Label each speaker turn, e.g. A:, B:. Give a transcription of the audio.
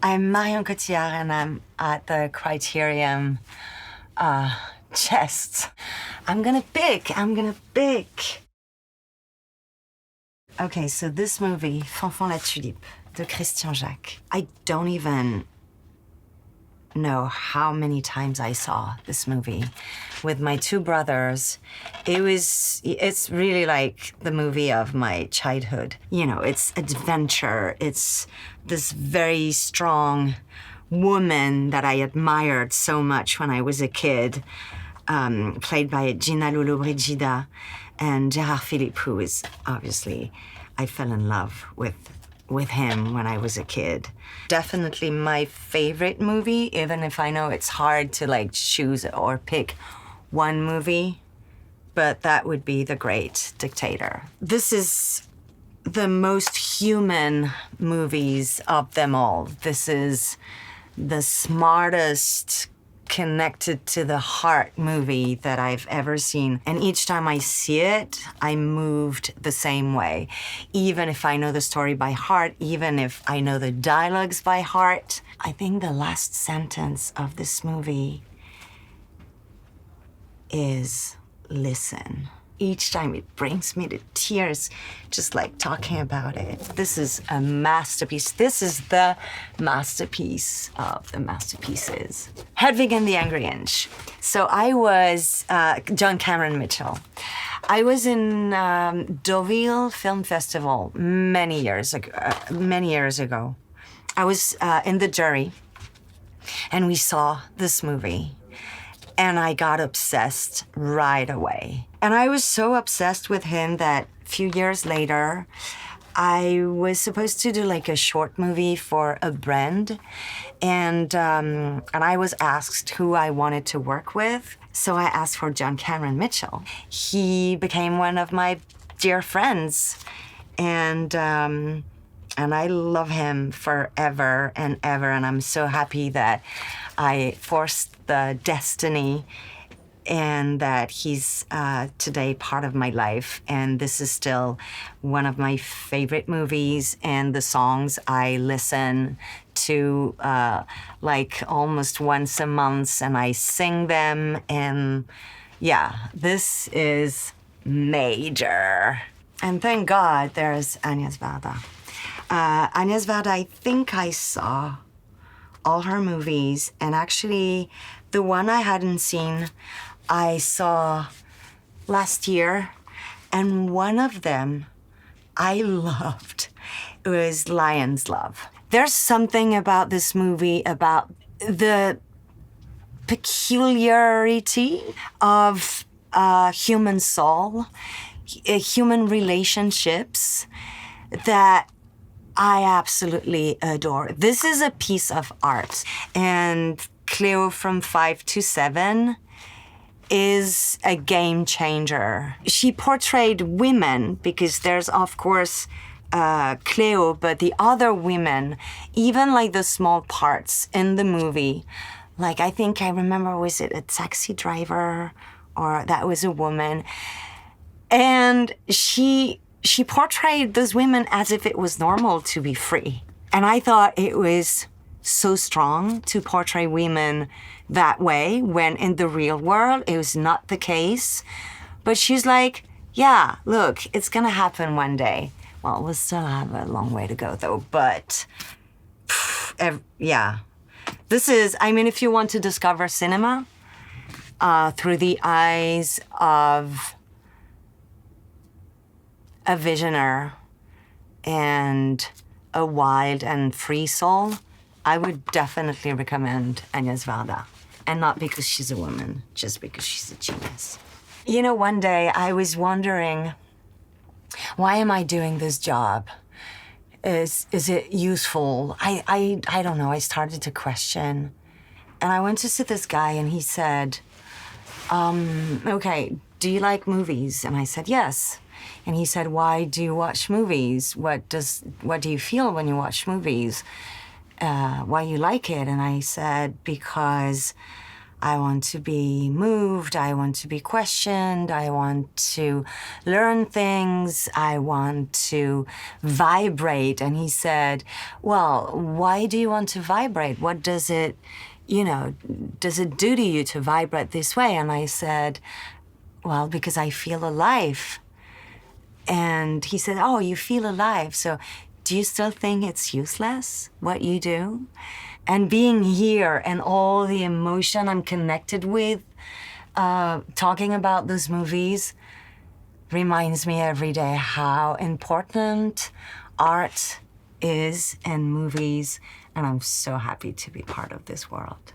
A: I'm Marion Cotillard, and I'm at the Criterion chest. I'm gonna pick. Okay, so this movie, FANFAN La Tulipe, de Christian Jacques. I don't even know how many times I saw this movie with my two brothers. It's really like the movie of my childhood. You know, it's adventure. It's this very strong woman that I admired so much when I was a kid, played by Gina Lollobrigida, and Gérard Philippe, who is obviously, I fell in love with him when I was a kid. Definitely my favorite movie, even if I know it's hard to like choose or pick one movie, but that would be The Great Dictator. This is the most human movies of them all. This is the smartest, connected to the heart movie that I've ever seen. And each time I see it, I'm moved the same way. Even if I know the story by heart, even if I know the dialogues by heart. I think the last sentence of this movie is listen. Each time it brings me to tears, just like talking about it. This is a masterpiece. This is the masterpiece of the masterpieces. Hedwig and the Angry Inch. So I was John Cameron Mitchell. I was in Deauville Film Festival many years ago. I was in the jury, and we saw this movie. And I got obsessed right away. And I was so obsessed with him that a few years later, I was supposed to do like a short movie for a brand. And I was asked who I wanted to work with. So I asked for John Cameron Mitchell. He became one of my dear friends. And I love him forever and ever. And I'm so happy that I forced the destiny and that he's today part of my life. And this is still one of my favorite movies, and the songs I listen to like almost once a month, and I sing them. And yeah, this is major. And thank God there's Agnes Varda. Agnes Varda, I think I saw all her movies, and actually the one I hadn't seen, I saw last year, and one of them I loved. It was Lion's Love. There's something about this movie, about the peculiarity of human soul, human relationships, that I absolutely adore. This is a piece of art. And Cleo from 5 to 7 is a game changer. She portrayed women, because there's, of course, Cleo, but the other women, even like the small parts in the movie, like I think I remember, was it a taxi driver, or that was a woman? And she portrayed those women as if it was normal to be free. And I thought it was so strong to portray women that way, when in the real world, it was not the case. But she's like, yeah, look, it's gonna happen one day. Well, we'll still have a long way to go though, but yeah. This is, I mean, if you want to discover cinema through the eyes of a visionary and a wild and free soul, I would definitely recommend Agnes Varda. And not because she's a woman, just because she's a genius. You know, one day I was wondering, why am I doing this job? Is it useful? I don't know, I started to question. And I went to see this guy, and he said, okay, do you like movies? And I said, yes. And he said, why do you watch movies? What do you feel when you watch movies? Why you like it? And I said, because I want to be moved. I want to be questioned. I want to learn things. I want to vibrate. And he said, well, why do you want to vibrate? What does it, does it do to you to vibrate this way? And I said, well, because I feel alive. And he said, oh, you feel alive. So do you still think it's useless, what you do? And being here and all the emotion I'm connected with, talking about those movies reminds me every day how important art is and movies. And I'm so happy to be part of this world.